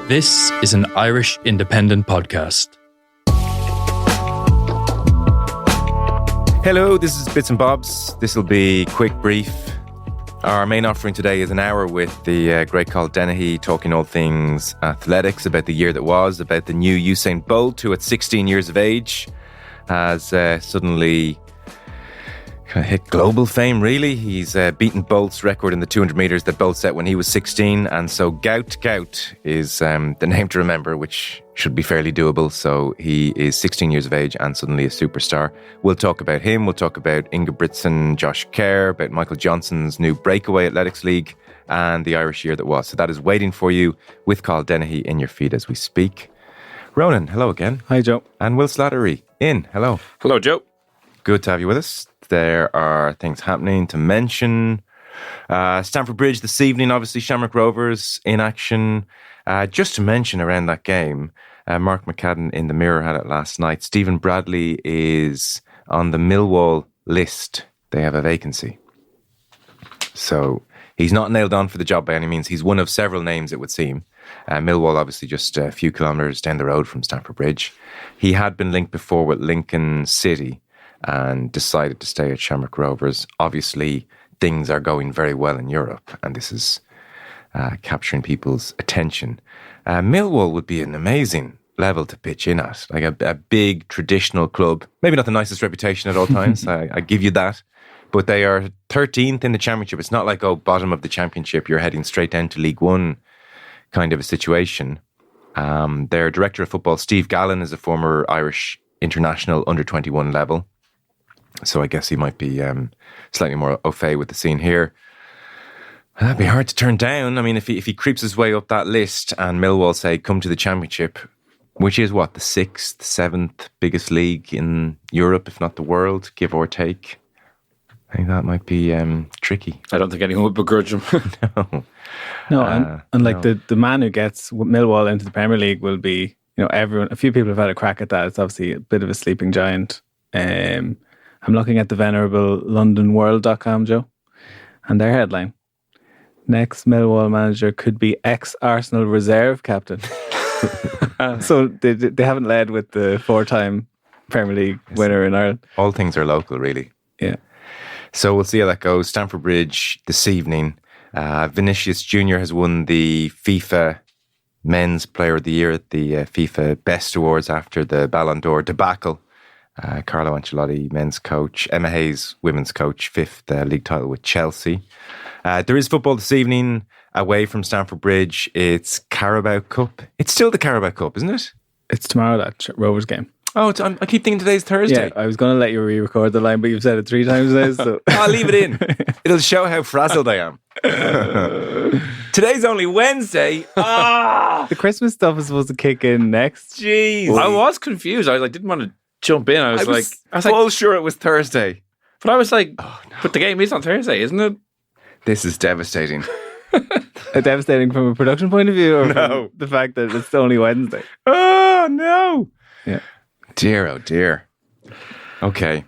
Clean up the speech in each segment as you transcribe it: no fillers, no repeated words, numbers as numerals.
This is an Irish independent podcast. Hello, this is Bits and Bobs. This will be quick, brief. Our main offering today is an hour with the great Carl Dennehy talking all things athletics, about the year that was, about the new Usain Bolt, who at 16 years of age has suddenly kind of hit global fame, really. He's beaten Bolt's record in the 200 metres that Bolt set when he was 16. And so Gout is the name to remember, which should be fairly doable. So he is 16 years of age and suddenly a superstar. We'll talk about him. We'll talk about Inga Britson, Josh Kerr, about Michael Johnson's new breakaway athletics league and the Irish year that was. So that is waiting for you with Carl Dennehy in your feed as we speak. Ronan, hello again. Hi, Joe. And Will Slattery in. Hello. Hello, Joe. Good to have you with us. There are things happening to mention. Stamford Bridge this evening, obviously Shamrock Rovers in action. Just to mention around that game, Mark McCadden in the Mirror had it last night. Stephen Bradley is on the Millwall list. They have a vacancy. So he's not nailed on for the job by any means. He's one of several names, it would seem. Millwall, obviously, just a few kilometres down the road from Stamford Bridge. He had been linked before with Lincoln City and decided to stay at Shamrock Rovers. Obviously, things are going very well in Europe, and this is capturing people's attention. Millwall would be an amazing level to pitch in at, like a big traditional club. Maybe not the nicest reputation at all times, I give you that, but they are 13th in the Championship. It's not like, bottom of the Championship, you're heading straight down to League One kind of a situation. Their director of football, Steve Gallen, is a former Irish international under 21 level. So I guess he might be slightly more au fait with the scene here. That'd be hard to turn down. I mean, if he creeps his way up that list and Millwall say, come to the Championship, which is what, the 6th, 7th biggest league in Europe, if not the world, give or take. I think that might be tricky. I don't think anyone would begrudge him. No, and like the man who gets Millwall into the Premier League will be, everyone. A few people have had a crack at that. It's obviously a bit of a sleeping giant. I'm looking at the venerable LondonWorld.com, Joe, and their headline: next Millwall manager could be ex-Arsenal reserve captain. So they haven't led with the 4-time Premier League winner in Ireland. All things are local, really. Yeah. So we'll see how that goes. Stamford Bridge this evening. Vinicius Jr. has won the FIFA Men's Player of the Year at the FIFA Best Awards after the Ballon d'Or debacle. Carlo Ancelotti, men's coach. Emma Hayes, women's coach, 5th league title with Chelsea. There is football this evening away from Stamford Bridge. It's Carabao Cup. It's still the Carabao Cup, isn't it? It's tomorrow, that Rovers game. Oh, I keep thinking today's Thursday. Yeah, I was going to let you re-record the line, but you've said it 3 times today, so... I'll leave it in. It'll show how frazzled I am. Today's only Wednesday. The Christmas stuff is supposed to kick in next. Jeez. I was confused. I didn't want to jump in. I was sure it was Thursday. But I was like, but the game is on Thursday, isn't it? This is devastating. Devastating from a production point of view, or No. from the fact that it's only Wednesday? Oh, no. Yeah. Dear, oh dear. Okay.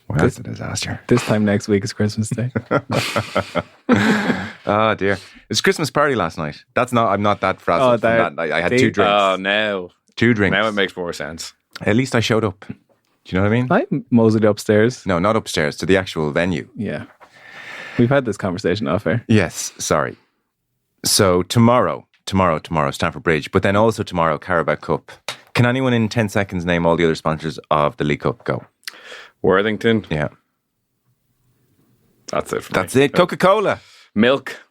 Well, that's a disaster. This time next week is Christmas Day. Oh dear. It was a Christmas party last night. I'm not that frazzled from that. I had 2 drinks. Oh, no. 2 drinks. Now it makes more sense. At least I showed up. Do you know what I mean? I moseyed upstairs. No, not upstairs, to the actual venue. Yeah. We've had this conversation off air. Yes, sorry. So tomorrow, Stamford Bridge, but then also tomorrow, Carabao Cup. Can anyone in 10 seconds name all the other sponsors of the League Cup? Go. Worthington. Yeah. That's it for me. That's it. Coca-Cola. Milk.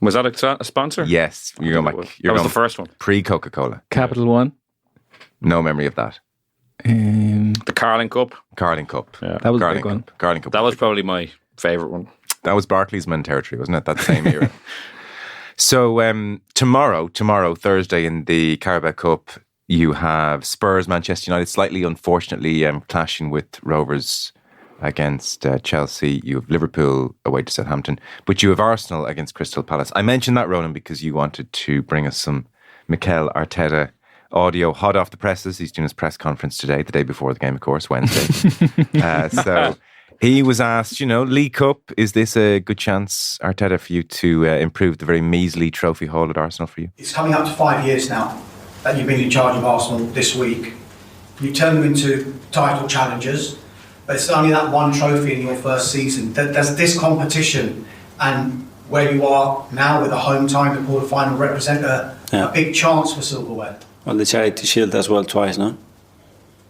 Was that a sponsor? Yes. You're going back. That was the first one. Pre-Coca-Cola. Capital One. No memory of that. The Carling Cup. Carling Cup. Yeah. That was a Carling big one. Cup. Carling Cup. That was probably my favourite one. That was Barclaysman territory, wasn't it? That same era. So tomorrow, Thursday, in the Carabao Cup, you have Spurs, Manchester United, slightly unfortunately clashing with Rovers against Chelsea. You have Liverpool away to Southampton, but you have Arsenal against Crystal Palace. I mentioned that, Ronan, because you wanted to bring us some Mikel Arteta audio hot off the presses. He's doing his press conference today, the day before the game, of course, Wednesday. So He was asked, League Cup, is this a good chance, Arteta, for you to improve the very measly trophy haul at Arsenal for you? It's coming up to 5 years now that you've been in charge of Arsenal this week. You turn them into title challengers, but it's only that one trophy in your first season. Does this competition and where you are now with the home time, the quarter-final, represent a big chance for silverware? Well, the Charity Shield as well twice, no?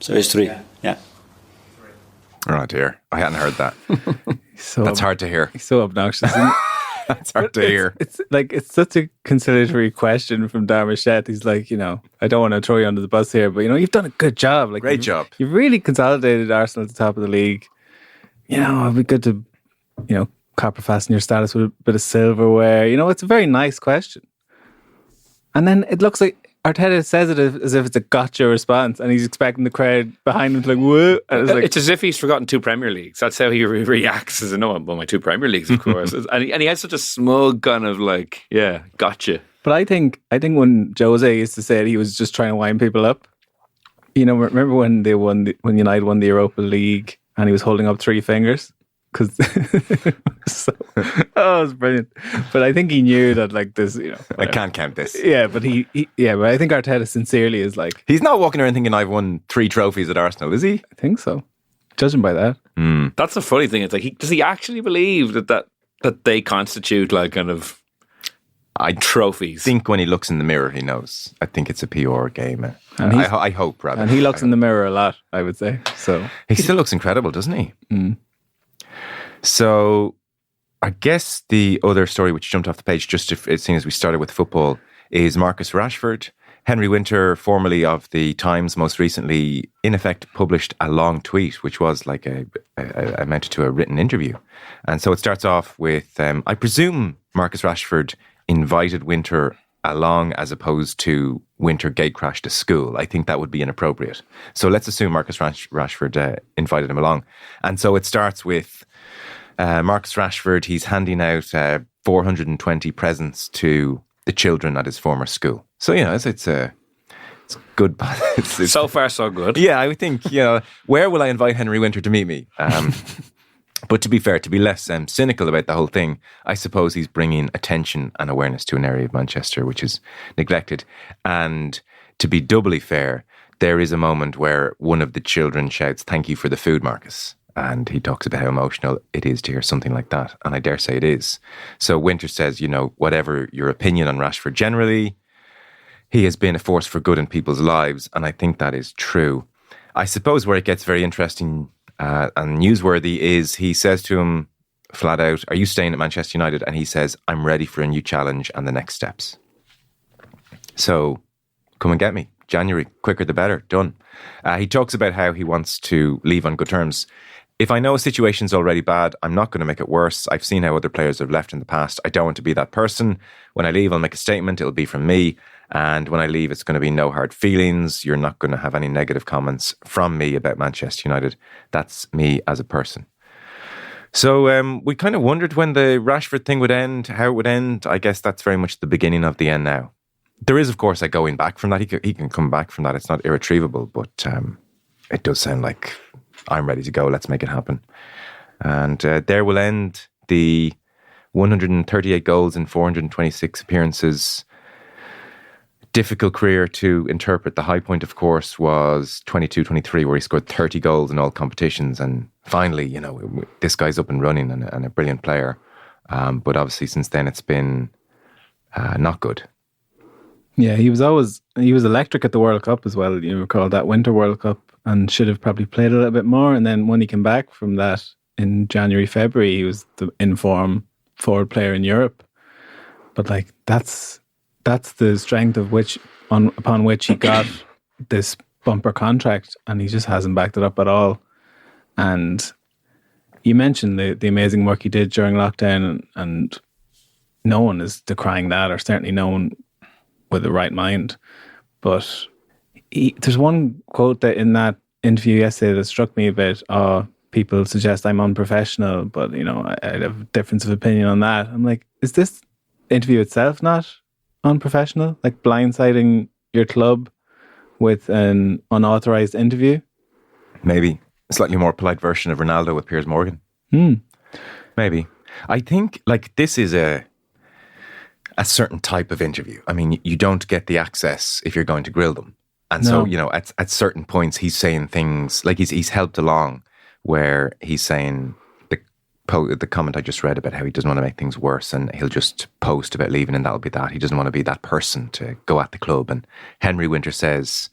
So it's 3, yeah. Oh dear, I hadn't heard that. That's hard to hear. He's so obnoxious. That's hard to hear. It's such a conciliatory question from Darmashette. He's like, I don't want to throw you under the bus here, but you've done a good job. Like, great job. You've really consolidated Arsenal at the top of the league. It'd be good to, copper fasten your status with a bit of silverware. It's a very nice question. And then it looks like Arteta says it as if it's a gotcha response, and he's expecting the crowd behind him to whoa. And it's as if he's forgotten 2 Premier Leagues. That's how he reacts. As my 2 Premier Leagues, of course. and he has such a smug kind of gotcha. But I think when Jose used to say it, he was just trying to wind people up. Remember when when United won the Europa League and he was holding up 3 fingers? Because it was brilliant. But I think he knew that this, I can't count this. Yeah, but but I think Arteta sincerely is he's not walking around thinking I've won 3 trophies at Arsenal, is he? I think so. Judging by that. That's the funny thing. It's does he actually believe that they constitute trophies? I think when he looks in the mirror, he knows. I think it's a PR game. And I hope, rather. And he looks in the mirror a lot, I would say. So he still looks incredible, doesn't he? So I guess the other story which jumped off the page, just as soon as we started with football, is Marcus Rashford. Henry Winter, formerly of the Times, most recently, in effect, published a long tweet, which was amounted to a written interview. And so it starts off with, I presume Marcus Rashford invited Winter along as opposed to Winter gatecrashed a school. I think that would be inappropriate. So let's assume Marcus Rashford invited him along. And so it starts with Marcus Rashford. He's handing out 420 presents to the children at his former school. So, it's good. It's so far, so good. Yeah, I would think, where will I invite Henry Winter to meet me? But to be fair, to be less cynical about the whole thing, I suppose he's bringing attention and awareness to an area of Manchester which is neglected. And to be doubly fair, there is a moment where one of the children shouts, "Thank you for the food, Marcus." And he talks about how emotional it is to hear something like that. And I dare say it is. So Winter says, whatever your opinion on Rashford generally, he has been a force for good in people's lives. And I think that is true. I suppose where it gets very interesting and newsworthy is he says to him flat out, "Are you staying at Manchester United?" And he says, "I'm ready for a new challenge and the next steps." So come and get me. January, quicker the better. Done. He talks about how he wants to leave on good terms. If I know a situation's already bad, I'm not going to make it worse. I've seen how other players have left in the past. I don't want to be that person. When I leave, I'll make a statement. It'll be from me. And when I leave, it's going to be no hard feelings. You're not going to have any negative comments from me about Manchester United. That's me as a person. So we kind of wondered when the Rashford thing would end, how it would end. I guess that's very much the beginning of the end now. There is, of course, a going back from that. He can come back from that. It's not irretrievable, but it does sound like I'm ready to go. Let's make it happen. And there will end the 138 goals in 426 appearances. Difficult career to interpret. The high point, of course, was 22-23, where he scored 30 goals in all competitions. And finally, this guy's up and running and a brilliant player. But obviously, since then, it's been not good. Yeah, he was electric at the World Cup as well. You recall that Winter World Cup, and should have probably played a little bit more. And then when he came back from that in January, February, he was the in-form forward player in Europe. But that's the strength of upon which he got this bumper contract, and he just hasn't backed it up at all. And you mentioned the amazing work he did during lockdown, and no one is decrying that, or certainly no one with the right mind. But there's one quote that in that interview yesterday that struck me a bit. People suggest I'm unprofessional, but I have a difference of opinion on that. I'm like, is this interview itself not unprofessional? Like blindsiding your club with an unauthorized interview? Maybe. slightly more polite version of Ronaldo with Piers Morgan. Maybe. I think like this is a certain type of interview. I mean, you don't get the access if you're going to grill them. And so, you know, at certain points, he's saying things like he's helped along where he's saying the comment I just read about how he doesn't want to make things worse and he'll just post about leaving and that'll be that. He doesn't want to be that person to go at the club. And Henry Winter says,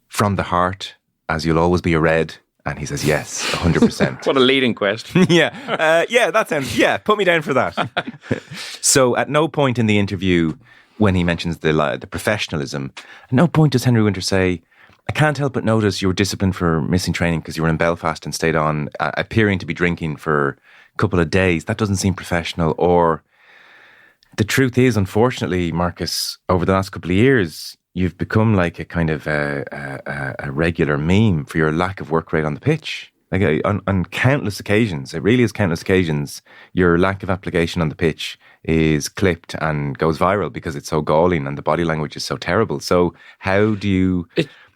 from the heart, as you'll always be a Red. And he says, yes, 100%. What a leading question. Put me down for that. So at no point in the interview, when he mentions the professionalism, at no point does Henry Winter say, I can't help but notice you were disciplined for missing training because you were in Belfast and stayed on, appearing to be drinking for a couple of days. That doesn't seem professional. Or the truth is, unfortunately, Marcus, over the last couple of years, you've become like a kind of a regular meme for your lack of work rate on the pitch. Like on countless occasions, it really is countless occasions, your lack of application on the pitch is clipped and goes viral because it's so galling and the body language is so terrible. So how do you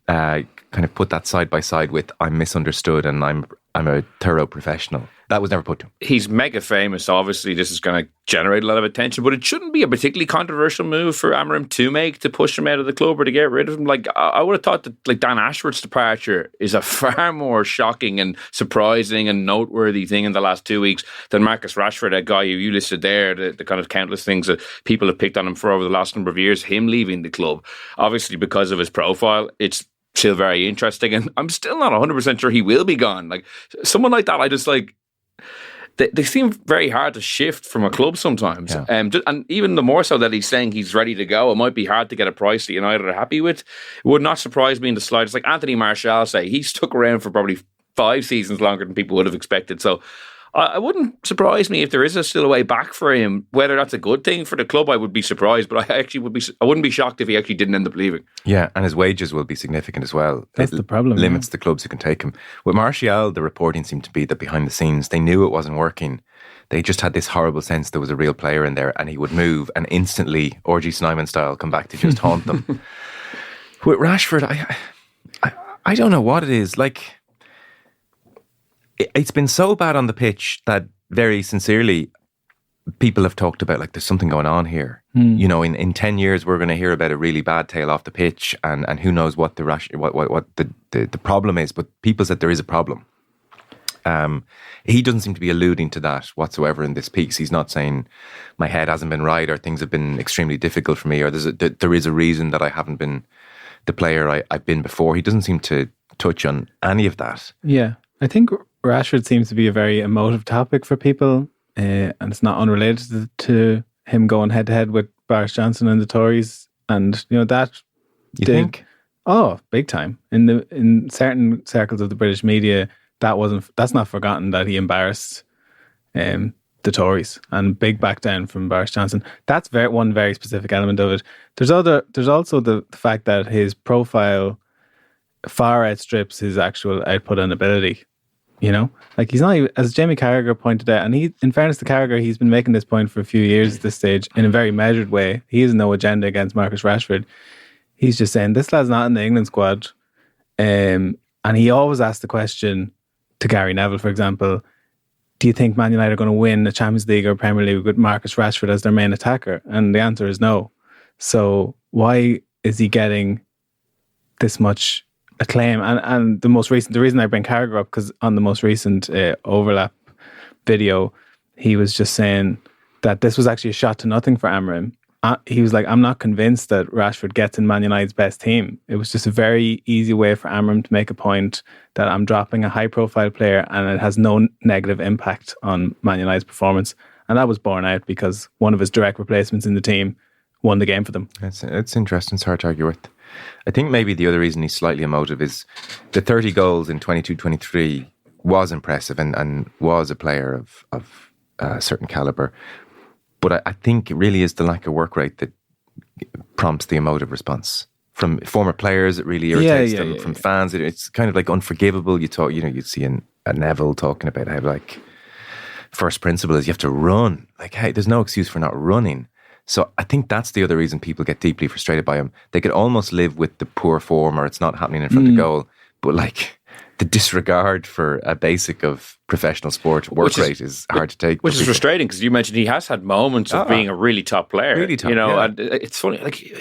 kind of put that side by side with I'm misunderstood and I'm a thorough professional? That was never put to him. He's mega famous. Obviously, this is going to generate a lot of attention, but it shouldn't be a particularly controversial move for Amorim to make to push him out of the club or to get rid of him. Like I would have thought that like Dan Ashworth's departure is a far more shocking and surprising and noteworthy thing in the last 2 weeks than Marcus Rashford, a guy you listed there, the kind of countless things that people have picked on him for over the last number of years, him leaving the club. Obviously, because of his profile, it's still very interesting, and I'm still not 100% sure he will be gone. Like someone like that, I just like. They seem very hard to shift from a club sometimes. Yeah. And even the more so that he's saying he's ready to go, it might be hard to get a price that United are happy with. It would not surprise me in the slightest. Like Anthony Martial say, he stuck around for probably 5 seasons longer than people would have expected. So I wouldn't surprise me if there is still a way back for him. Whether that's a good thing for the club, I would be surprised. But I wouldn't be shocked if he actually didn't end up leaving. Yeah, and his wages will be significant as well. That's the problem. Limits the clubs who can take him. With Martial, the reporting seemed to be that behind the scenes, they knew it wasn't working. They just had this horrible sense there was a real player in there and he would move and instantly, Orgy Snyman style, come back to just haunt them. With Rashford, I don't know what it is. Like, it's been so bad on the pitch that very sincerely people have talked about like there's something going on here. You know, in 10 years we're going to hear about a really bad tale off the pitch and who knows what the problem is, but people said there is a problem. He doesn't seem to be alluding to that whatsoever in this piece. He's not saying my head hasn't been right or things have been extremely difficult for me or there is a reason that I haven't been the player I've been before. He doesn't seem to touch on any of that. Yeah, I think Rashford seems to be a very emotive topic for people, and it's not unrelated to him going head to head with Boris Johnson and the Tories, and you know that. You think? Oh, big time in certain circles of the British media. That's not forgotten that he embarrassed the Tories and big back down from Boris Johnson. That's one very specific element of it. There's also the fact that his profile far outstrips his actual output and ability. You know, like he's not even, as Jamie Carragher pointed out, and in fairness to Carragher, he's been making this point for a few years at this stage in a very measured way. He has no agenda against Marcus Rashford. He's just saying this lad's not in the England squad, and he always asks the question to Gary Neville, for example, do you think Man United are going to win the Champions League or Premier League with Marcus Rashford as their main attacker? And the answer is no. So why is he getting this much acclaim? And the reason I bring Carragher up, because on the most recent overlap video, he was just saying that this was actually a shot to nothing for Amorim. He was like, I'm not convinced that Rashford gets in Man United's best team. It was just a very easy way for Amorim to make a point that I'm dropping a high-profile player and it has no negative impact on Man United's performance. And that was borne out because one of his direct replacements in the team won the game for them. It's interesting. It's hard to argue with. I think maybe the other reason he's slightly emotive is the 30 goals in 22-23 was impressive and was a player of a certain calibre. But I think it really is the lack of work rate that prompts the emotive response. From former players, it really irritates them. From fans, it's kind of like unforgivable. You'd see a Neville talking about how like first principle is you have to run. Like, hey, there's no excuse for not running. So I think that's the other reason people get deeply frustrated by him. They could almost live with the poor form or it's not happening in front of goal. But like, the disregard for a basic of professional sport work rate is hard to take. Which is frustrating because you mentioned he has had moments of being a really top player. Really top, and it's funny. Like,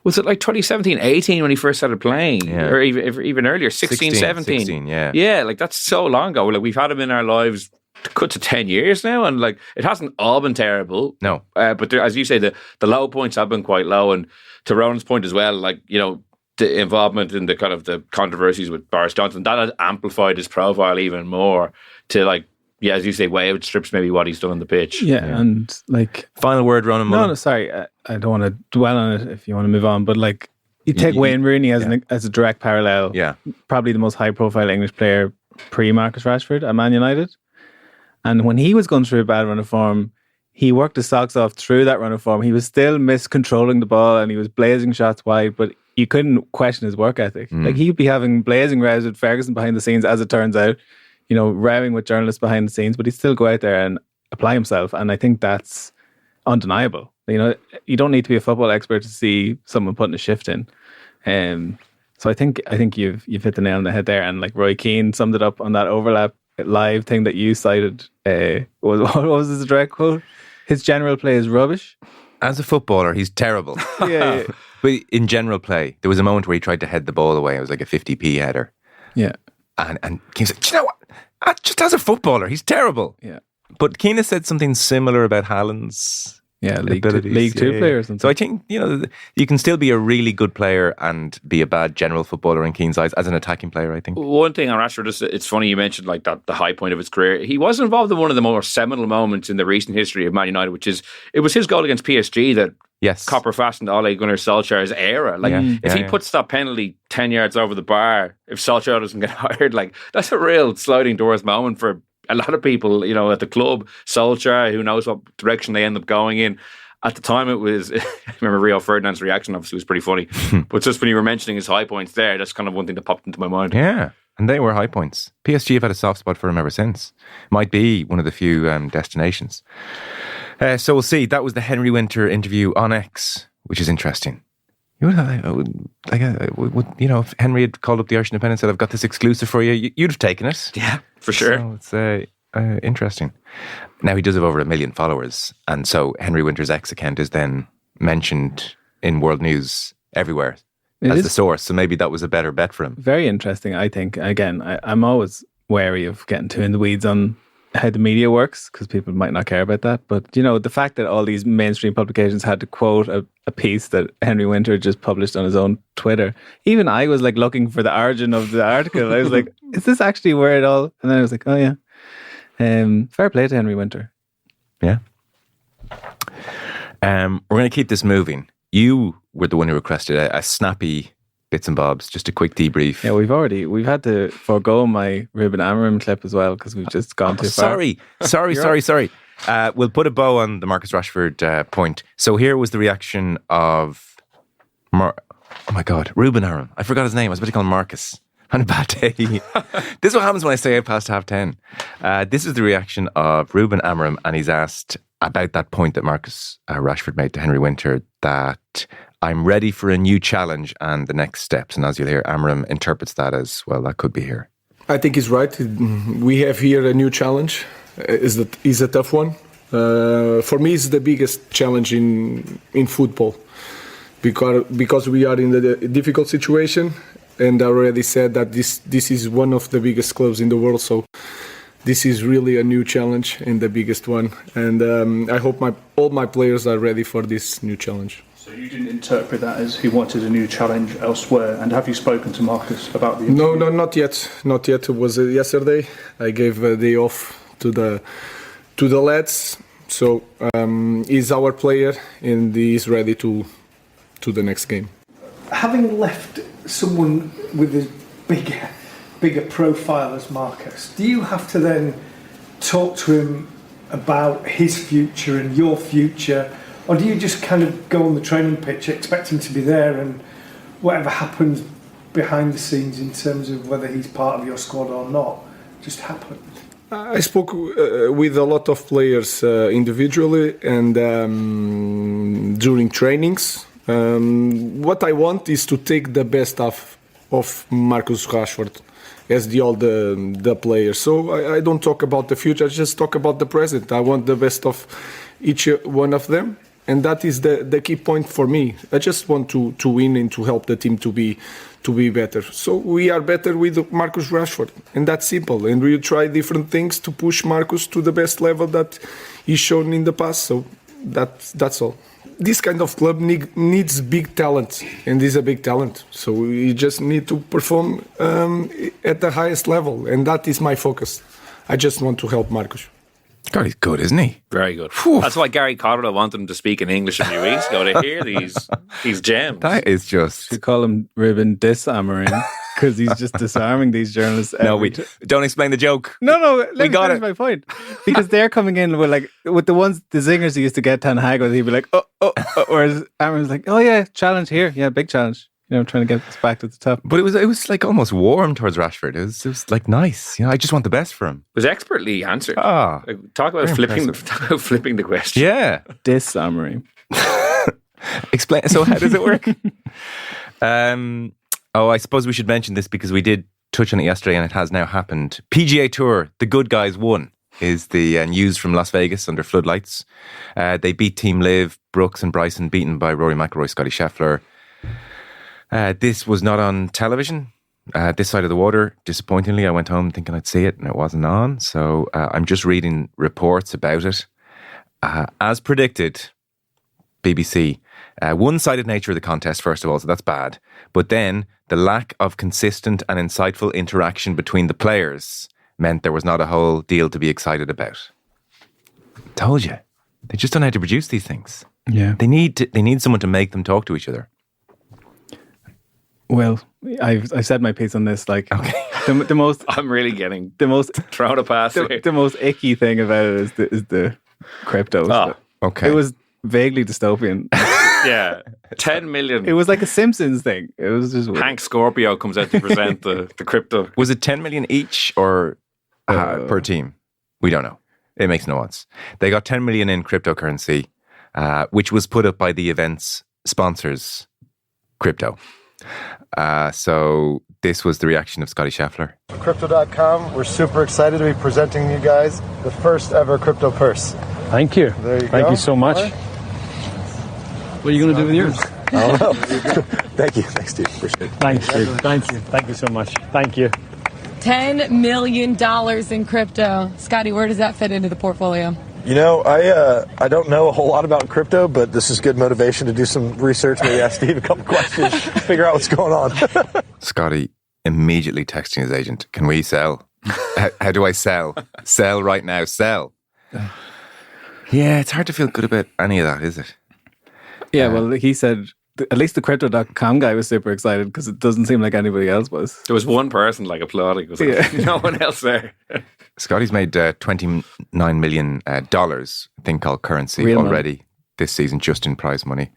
was it like 2017, 18 when he first started playing, or even earlier, 16, 17? 16, yeah. Yeah, like that's so long ago. Like we've had him in our lives. Cut to 10 years now, and like it hasn't all been terrible. No, but there, as you say, the low points have been quite low. And to Ronan's point as well, like the involvement in the kind of the controversies with Boris Johnson, that has amplified his profile even more. To like, as you say, way outstrips maybe what he's done on the pitch. Yeah. And like final word, Ronan. No, sorry, I don't want to dwell on it. If you want to move on, but like you take Wayne Rooney as a direct parallel. Yeah, probably the most high-profile English player pre Marcus Rashford at Man United. And when he was going through a bad run of form, he worked his socks off through that run of form. He was still miscontrolling the ball and he was blazing shots wide, but you couldn't question his work ethic. Like he'd be having blazing rows with Ferguson behind the scenes, as it turns out, rowing with journalists behind the scenes, but he'd still go out there and apply himself. And I think that's undeniable. You don't need to be a football expert to see someone putting a shift in. So I think you've hit the nail on the head there. And like Roy Keane summed it up on that overlap live thing that you cited. What was his direct quote? His general play is rubbish. As a footballer, he's terrible. Yeah. But in general play, there was a moment where he tried to head the ball away. It was like a 50p header. Yeah. And Keane said, "Do you know what? Just as a footballer, he's terrible." Yeah. But Keane has said something similar about Haaland's League abilities. Two players. So I think, you can still be a really good player and be a bad general footballer in Keane's eyes as an attacking player, I think. One thing on Rashford, it's funny you mentioned like that, the high point of his career. He was involved in one of the more seminal moments in the recent history of Man United, which is, it was his goal against PSG that copper fastened Ole Gunnar Solskjaer's era. Like if he puts that penalty 10 yards over the bar, if Solskjaer doesn't get hired, like that's a real sliding doors moment for a lot of people, at the club. Solskjaer, who knows what direction they end up going in. At the time, it was, I remember Rio Ferdinand's reaction obviously was pretty funny. But just when you were mentioning his high points there, that's kind of one thing that popped into my mind. Yeah, and they were high points. PSG have had a soft spot for him ever since. Might be one of the few destinations. So we'll see. That was the Henry Winter interview on X, which is interesting. If Henry had called up the Irish Independent and said, "I've got this exclusive for you," you'd have taken it. Yeah, for sure. So it's interesting. Now he does have over 1 million followers, and so Henry Winter's X account is then mentioned in world news everywhere as the source. So maybe that was a better bet for him. Very interesting, I think. Again, I'm always wary of getting too in the weeds on how the media works because people might not care about that. But the fact that all these mainstream publications had to quote a piece that Henry Winter just published on his own Twitter. Even I was like looking for the origin of the article. I was like, is this actually where it all? And then I was like, oh yeah. Fair play to Henry Winter. Yeah. We're going to keep this moving. You were the one who requested a snappy bits and bobs, just a quick debrief. Yeah, we've had to forego my Ruben Amorim clip as well because we've just gone too far. Sorry. We'll put a bow on the Marcus Rashford point. So here was the reaction of oh my God, Ruben Amorim. I forgot his name. I was about to call him Marcus. On a bad day. This is what happens when I stay out past 10:30. This is the reaction of Ruben Amorim, and he's asked about that point that Marcus Rashford made to Henry Winter, that I'm ready for a new challenge and the next steps. And as you'll hear, Amorim interprets that as, well, that could be here. I think he's right. We have here a new challenge. Is a tough one. For me, it's the biggest challenge in football because we are in a difficult situation. And I already said that this is one of the biggest clubs in the world, so this is really a new challenge and the biggest one. And I hope all my players are ready for this new challenge. So you didn't interpret that as he wanted a new challenge elsewhere, and have you spoken to Marcus about the interview? No, not yet. Not yet. It was yesterday. I gave a day off to the lads. So he's our player and he's ready to the next game. Having left someone with a bigger profile as Marcus, do you have to then talk to him about his future and your future, or do you just kind of go on the training pitch, expect him to be there, and whatever happens behind the scenes in terms of whether he's part of your squad or not just happens? I spoke with a lot of players individually and during trainings. What I want is to take the best of Marcus Rashford as all the players. So I don't talk about the future. I just talk about the present. I want the best of each one of them, and that is the key point for me. I just want to win and to help the team to be better. So we are better with Marcus Rashford, and that's simple. And we try different things to push Marcus to the best level that he's shown in the past. So that's all. This kind of club needs big talent, and he's a big talent. So we just need to perform at the highest level, and that is my focus. I just want to help Marcus. God, he's good, isn't he? Very good. That's why Gary Cotterill wanted him to speak in English a few weeks ago, to hear these gems. That is just... We call him Ruben Amorim because he's just disarming these journalists. No, we don't explain the joke. No, let me got finish my point. Because they're coming in with the zingers he used to get Ten Hag with, he'd be like, whereas Amorim's like, oh yeah, challenge here. Yeah, big challenge. Trying to get us back to the top. But it was like almost warm towards Rashford. It was like nice. I just want the best for him. It was expertly answered. Talk about flipping the question. Yeah. Amorim. Explain. So how does it work? I suppose we should mention this because we did touch on it yesterday and it has now happened. PGA Tour, the good guys won, is the news from Las Vegas under floodlights. They beat Team Liv, Brooks and Bryson, beaten by Rory McIlroy, Scottie Scheffler. This was not on television, this side of the water. Disappointingly, I went home thinking I'd see it and it wasn't on. So I'm just reading reports about it. As predicted, BBC, one-sided nature of the contest, first of all, so that's bad. But then the lack of consistent and insightful interaction between the players meant there was not a whole deal to be excited about. Told you. They just don't know how to produce these things. Yeah. They need someone to make them talk to each other. Well, I've said my piece on this. Like, okay. the most I'm really getting the most thrown a pass. The most icky thing about it is the crypto. Oh, okay. It was vaguely dystopian. Yeah, 10 million. It was like a Simpsons thing. It was just weird. Hank Scorpio comes out to present the crypto. Was it 10 million each or per team? We don't know. It makes no odds. They got 10 million in cryptocurrency, which was put up by the event's sponsors, crypto. So this was the reaction of Scottie Scheffler. Crypto.com, we're super excited to be presenting you guys the first ever crypto purse. Thank you. There you go. Thank you so much. Right. What are you going to do with yours? I don't know. Thank you. Thanks, Steve. Appreciate it. Thanks, Steve. Thank you. Thank you so much. Thank you. $10 million in crypto. Scottie, where does that fit into the portfolio? You know, I don't know a whole lot about crypto, but this is good motivation to do some research. Maybe ask Steve a couple questions, figure out what's going on. Scottie immediately texting his agent, can we sell? How do I sell? Sell right now, sell. Yeah, it's hard to feel good about any of that, is it? Yeah, well, he said, at least the crypto.com guy was super excited because it doesn't seem like anybody else was. There was one person applauding. It was no one else there. Scottie's made $29 million, a thing called currency Real already money. This season, just in prize money.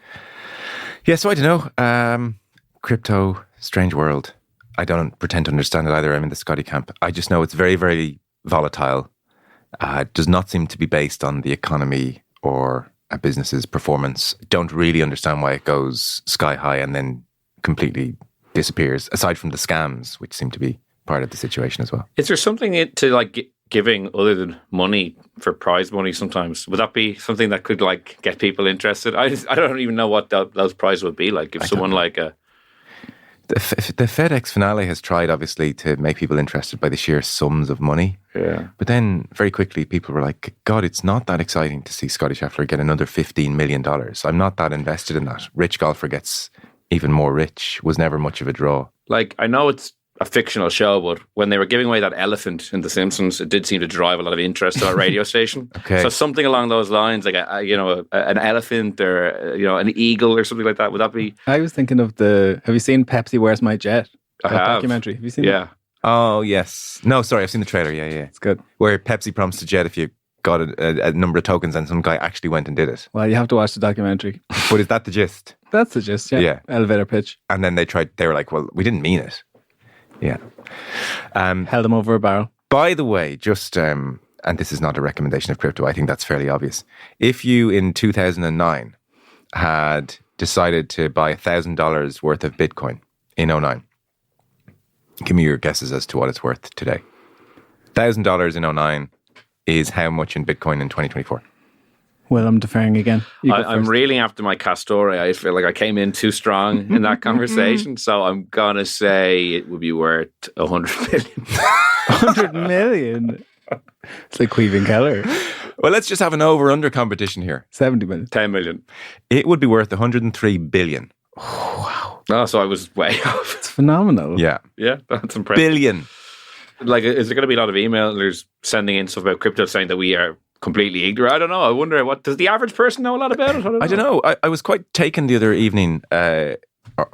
Yeah, so I don't know. Crypto, strange world. I don't pretend to understand it either. I'm in the Scottie camp. I just know it's very, very volatile. Does not seem to be based on the economy or a business's performance. Don't really understand why it goes sky high and then completely disappears, aside from the scams, which seem to be part of the situation as well. Is there something to giving other than money for prize money sometimes? Would that be something that could get people interested? I don't even know what those prizes would be like. If someone The FedEx finale has tried, obviously, to make people interested by the sheer sums of money. Yeah. But then very quickly people were like, God, it's not that exciting to see Scottie Scheffler get another $15 million. I'm not that invested in that. Rich golfer gets even more rich. Was never much of a draw. I know it's a fictional show, but when they were giving away that elephant in The Simpsons, it did seem to drive a lot of interest on a radio station. Okay. So something along those lines, like an elephant or an eagle or something like that. Would that be? I was thinking of have you seen Pepsi Where's My Jet? I have. Documentary. Have you seen that? Oh, yes. No, sorry, I've seen the trailer. Yeah. It's good. Where Pepsi promised to jet if you got a number of tokens and some guy actually went and did it. Well, you have to watch the documentary. But is that the gist? That's the gist, yeah. Elevator pitch. And then they were like, well, we didn't mean it. Yeah. Held them over a barrel. By the way, just, and this is not a recommendation of crypto, I think that's fairly obvious. If you in 2009 had decided to buy $1,000 worth of Bitcoin in 2009, Give me your guesses as to what it's worth today. $1,000 in 2009 is how much in Bitcoin in 2024? Well, I'm deferring again. I'm reeling after my Castore. I feel like I came in too strong in that conversation. So I'm going to say it would be worth 100 million. 100 million? It's like Queven Keller. Well, let's just have an over-under competition here. 70 million. 10 million. It would be worth 103 billion. Oh, wow. Oh, so I was way off. It's phenomenal. Yeah. Yeah, that's impressive. Billion. Like, is there going to be a lot of emailers sending in stuff about crypto saying that we are completely ignorant? I don't know. I wonder, what does the average person know a lot about it? I don't know. I was quite taken the other evening. I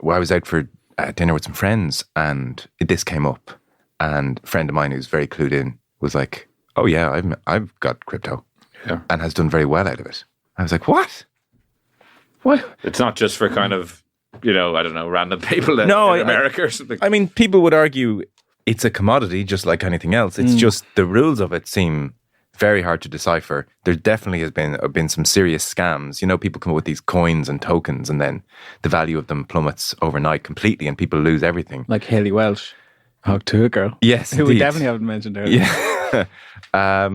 was out for dinner with some friends, and this came up. And a friend of mine who's very clued in was like, "Oh yeah, I've got crypto, and has done very well out of it." I was like, "What? What?" It's not just for kind of, I don't know, random people in America or something. I mean, people would argue it's a commodity just like anything else. It's just the rules of it seem very hard to decipher. There definitely has been some serious scams. People come up with these coins and tokens, and then the value of them plummets overnight completely, and people lose everything. Like Hayley Welsh, Hog-to girl. Yes, who indeed. we definitely haven't mentioned earlier. Yeah.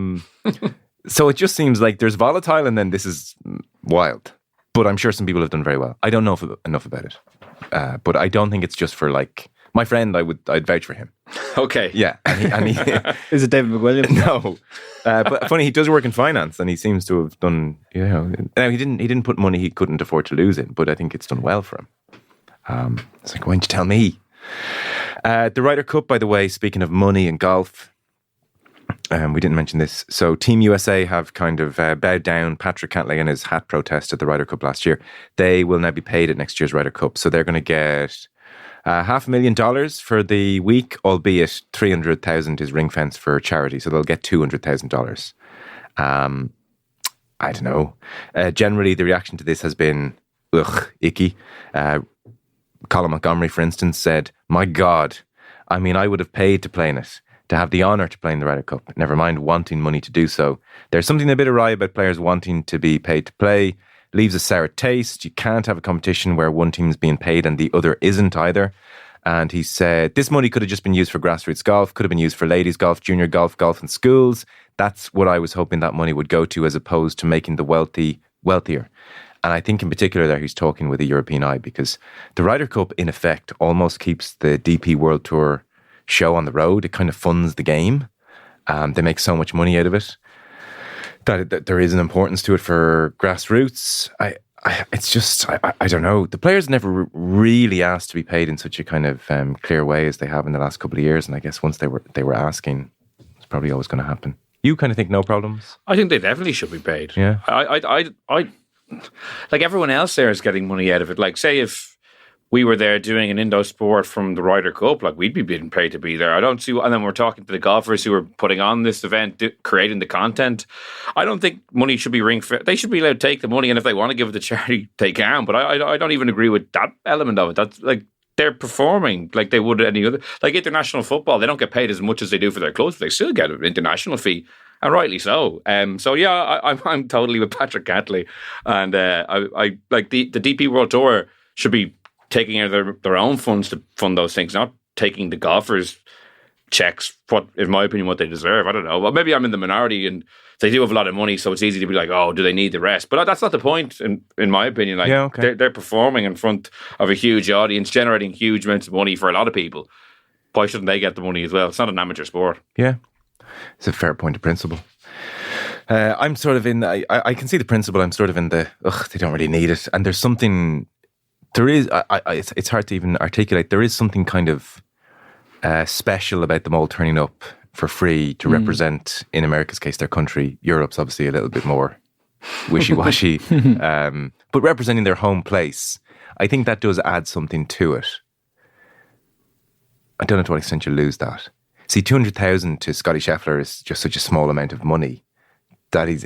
So it just seems like there's volatile, and then this is wild. But I'm sure some people have done very well. I don't know enough about it, but I don't think it's just for like my friend. I'd vouch for him. Okay. Yeah. And he is it David McWilliams? No. But funny, he does work in finance, and he seems to have done. Now he didn't put money he couldn't afford to lose in, but I think it's done well for him. It's like, why didn't you tell me? The Ryder Cup, by the way, speaking of money and golf, we didn't mention this. So Team USA have kind of bowed down Patrick Cantlay and his hat protest at the Ryder Cup last year. They will now be paid at next year's Ryder Cup. So they're going to get $500,000 for the week, albeit $300,000 is ring fence for charity. So they'll get $200,000. I don't know. Generally, the reaction to this has been, icky. Colin Montgomery, for instance, said, "My God, I mean, I would have paid to play in it, to have the honour to play in the Ryder Cup, never mind wanting money to do so. There's something a bit awry about players wanting to be paid to play. Leaves a sour taste. You can't have a competition where one team's being paid and the other isn't either." And he said, "This money could have just been used for grassroots golf, could have been used for ladies golf, junior golf, golf in schools. That's what I was hoping that money would go to, as opposed to making the wealthy wealthier." And I think in particular there he's talking with a European eye, because the Ryder Cup, in effect, almost keeps the DP World Tour show on the road. It kind of funds the game. They make so much money out of it that there is an importance to it for grassroots. I don't know. The players never really asked to be paid in such a kind of clear way as they have in the last couple of years. And I guess once they were asking, it's probably always going to happen. You kind of think no problems? I think they definitely should be paid. Yeah. I like everyone else there is getting money out of it. Like, say if we were there doing an indoor sport from the Ryder Cup, like, we'd be being paid to be there. I don't see, and then we're talking to the golfers who are putting on this event, creating the content. I don't think money should be they should be allowed to take the money, and if they want to give it to charity, they can. But I don't even agree with that element of it. That's like, they're performing like they would any other, like international football. They don't get paid as much as they do for their clubs, but they still get an international fee. And rightly so. So yeah, I'm totally with Patrick Cantlay, and I like the DP World Tour should be taking out their own funds to fund those things, not taking the golfers' checks. What, in my opinion, what they deserve. I don't know. Well, maybe I'm in the minority, and they do have a lot of money, so it's easy to be like, oh, do they need the rest? But that's not the point, in my opinion. Like, yeah, okay. They're performing in front of a huge audience, generating huge amounts of money for a lot of people. Why shouldn't they get the money as well? It's not an amateur sport. Yeah. It's a fair point of principle. I'm sort of in, I can see the principle. I'm sort of in the, they don't really need it. And there's something, it's hard to even articulate. There is something kind of special about them all turning up for free to represent, in America's case, their country. Europe's obviously a little bit more wishy-washy. But representing their home place, I think that does add something to it. I don't know to what extent you lose that. See, 200,000 to Scottie Scheffler is just such a small amount of money that he's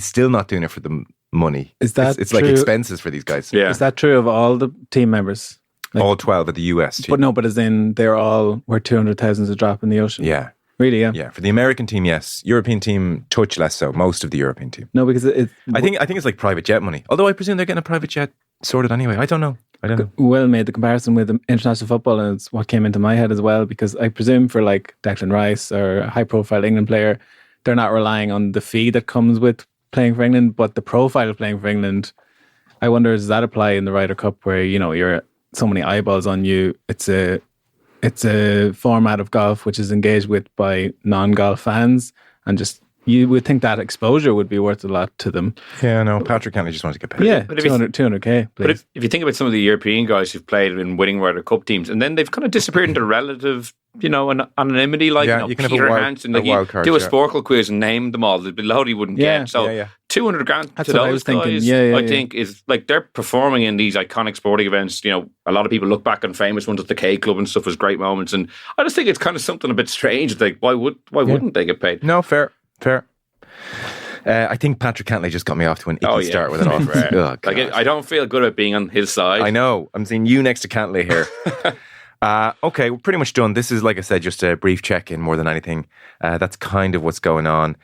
still not doing it for the money. Is that it's like expenses for these guys? Yeah. Is that true of all the team members? Like, all 12 of the US team. But as in they're all where 200,000 is a drop in the ocean. Yeah. Really? Yeah. Yeah. For the American team, yes. European team, touch less so. Most of the European team. No, because I think it's like private jet money. Although I presume they're getting a private jet sorted anyway. I don't know. I don't know. Will made the comparison with international football, and it's what came into my head as well, because I presume for like Declan Rice or a high-profile England player, they're not relying on the fee that comes with playing for England, but the profile of playing for England. I wonder, does that apply in the Ryder Cup where, you know, you're so many eyeballs on you? It's a format of golf which is engaged with by non-golf fans, and just you would think that exposure would be worth a lot to them. Yeah, no, Patrick Cantley just wants to get paid. Yeah, 200k, please. But if you think about some of the European guys who've played in winning Ryder Cup teams, and then they've kind of disappeared into relative, you know, anonymity, like you can Peter have Hansen, like you card, do a Sporkle quiz and name them all, there'd be loud he wouldn't get. So 200 grand That's to what I those was thinking. guys, I think is like they're performing in these iconic sporting events. You know, a lot of people look back on famous ones at the K Club and stuff as great moments, and I just think it's kind of something a bit strange. Like, why wouldn't they get paid? No, fair. I think Patrick Cantley just got me off to an icky start with it all. Like, I don't feel good at being on his side. I know. I'm seeing you next to Cantley here. Okay, we're pretty much done. This is, like I said, just a brief check-in more than anything. That's kind of what's going on.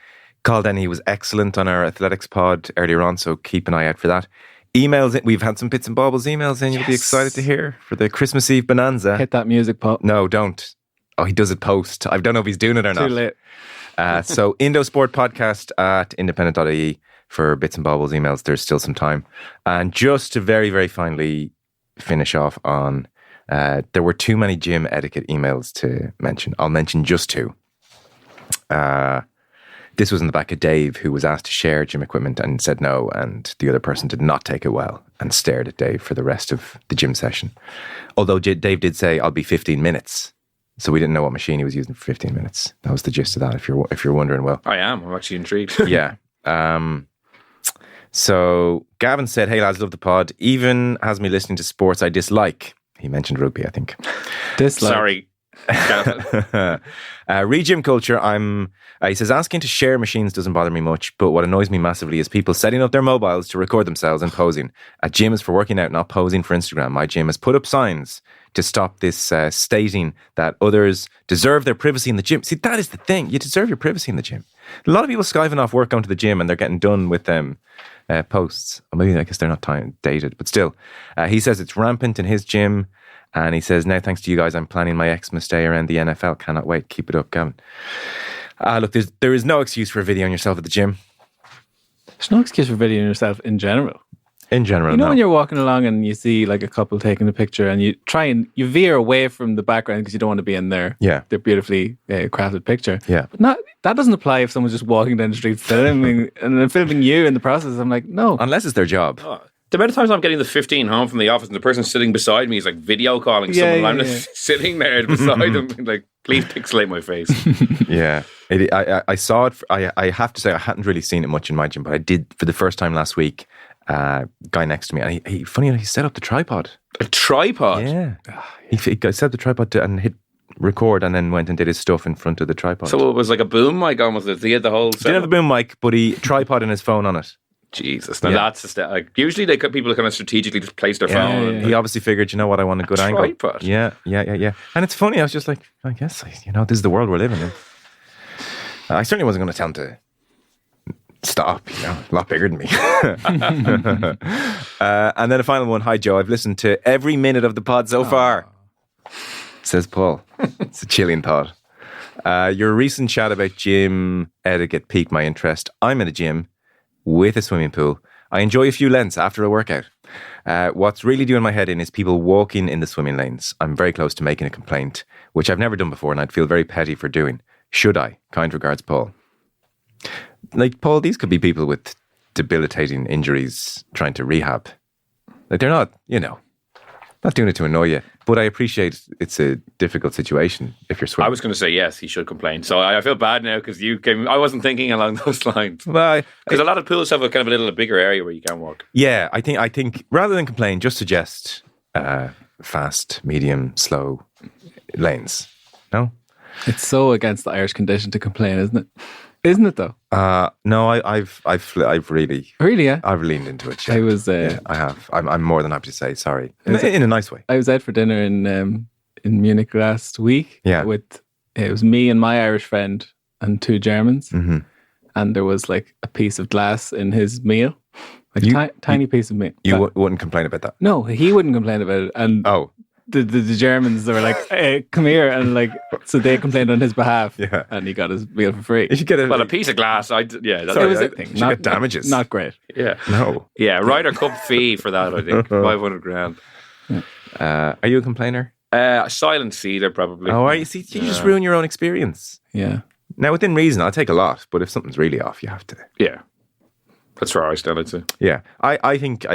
Carl Denny was excellent on our athletics pod earlier on, so keep an eye out for that. Emails, we've had some bits and bobbles emails in. You'll be excited to hear for the Christmas Eve bonanza. Hit that music, Paul. No, don't. Oh, he does it post. I don't know if he's doing it or not. Too late. So Indosport Podcast at independent.ie for bits and bobbles emails. There's still some time. And just to very, very finally finish off on, there were too many gym etiquette emails to mention. I'll mention just two. This was in the back of Dave, who was asked to share gym equipment and said no, and the other person did not take it well and stared at Dave for the rest of the gym session. Although Dave did say, I'll be 15 minutes. So we didn't know what machine he was using for 15 minutes. That was the gist of that, if you're wondering, Will. I'm actually intrigued. Yeah. So Gavin said, hey lads, love the pod. Even has me listening to sports I dislike. He mentioned rugby, I think. Dislike. Sorry. Re-gym culture, he says, asking to share machines doesn't bother me much, but what annoys me massively is people setting up their mobiles to record themselves and posing. A gym is for working out, not posing for Instagram. My gym has put up signs to stop this, stating that others deserve their privacy in the gym. See, that is the thing. You deserve your privacy in the gym. A lot of people skiving off work going to the gym and they're getting done with them posts. Or maybe, I guess they're not dated, but still. He says it's rampant in his gym. And he says, now thanks to you guys, I'm planning my Xmas day around the NFL. Cannot wait. Keep it up, Gavin. Look, there is no excuse for videoing yourself at the gym. There's no excuse for videoing yourself in general. In general, you know, when you're walking along and you see like a couple taking a picture and you try and you veer away from the background because you don't want to be in their beautifully crafted picture. Yeah. But that doesn't apply if someone's just walking down the street filming and then filming you in the process. I'm like, no. Unless it's their job. Oh. The amount of times I'm getting the 15 home from the office and the person sitting beside me is like video calling someone and I'm just sitting there beside them like, please pixelate my face. Yeah. I saw it. I have to say I hadn't really seen it much in my gym, but I did for the first time last week. Guy next to me, and he funny enough, he set up the tripod. A tripod? Yeah. He set up the tripod and hit record and then went and did his stuff in front of the tripod. So it was like a boom mic on with it. He had the whole Didn't have a boom mic, but he tripod and his phone on it. Jesus, now that's a step. Like, usually people kind of strategically just place their phone. He obviously figured, you know what, I want a good angle. Tripod. Yeah. And it's funny. I was just like, I guess, this is the world we're living in. I certainly wasn't going to tell him to stop. A lot bigger than me. And then a final one. Hi, Joe. I've listened to every minute of the pod so far. Says Paul. It's a chilling thought. Your recent chat about gym etiquette piqued my interest. I'm in a gym with a swimming pool. I enjoy a few lengths after a workout. What's really doing my head in is people walking in the swimming lanes. I'm very close to making a complaint, which I've never done before, and I'd feel very petty for doing. Should I? Kind regards, Paul. Like, Paul, these could be people with debilitating injuries trying to rehab. Like, they're not, not doing it to annoy you. But I appreciate it's a difficult situation if you're swimming. I was going to say, yes, he should complain. So I feel bad now because I wasn't thinking along those lines. Well, because a lot of pools have a kind of a bigger area where you can walk. Yeah, I think rather than complain, just suggest fast, medium, slow lanes. No? It's so against the Irish condition to complain, isn't it? Isn't it though? No, I've really I've leaned into it. Yeah. I was. I have. I'm more than happy to say sorry in a nice way. I was out for dinner in Munich last week. Yeah, it was me and my Irish friend and two Germans, mm-hmm. and there was like a piece of glass in his meal, Like a tiny piece of meat. You wouldn't complain about that? No, he wouldn't complain about it. And the Germans, they were like, hey, come here. And like, so they complained on his behalf. Yeah. And he got his meal for free. You should get a piece of glass. It was a thing. Not damages. Not great. Yeah. No. Yeah, Ryder Cup fee for that, I think. 500 grand. Are you a complainer? Silent feeder, probably. Oh, you see, you just ruin your own experience. Yeah. Now, within reason, I'll take a lot, but if something's really off, you have to. Yeah. That's where I stand, I'd say. Yeah. I think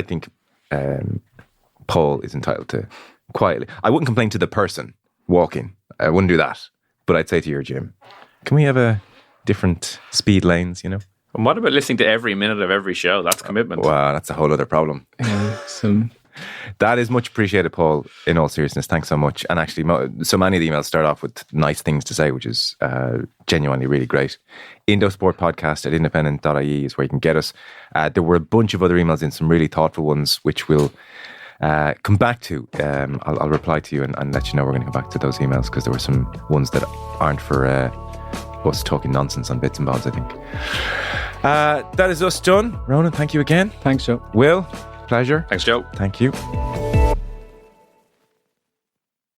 Paul is entitled to quietly. I wouldn't complain to the person walking. I wouldn't do that. But I'd say to your gym, can we have a different speed lanes, you know? And what about listening to every minute of every show? That's commitment. Wow, that's a whole other problem. That is much appreciated, Paul, in all seriousness. Thanks so much. And actually, so many of the emails start off with nice things to say, which is genuinely really great. Indosportpodcast@independent.ie is where you can get us. There were a bunch of other emails in, some really thoughtful ones, which we'll come back to. I'll reply to you and let you know we're going to come back to those emails, because there were some ones that aren't for us talking nonsense on bits and bobs, I think. That is us done. Ronan, thank you again. Thanks, Joe. Will, pleasure. Thanks, Joe. Thank you.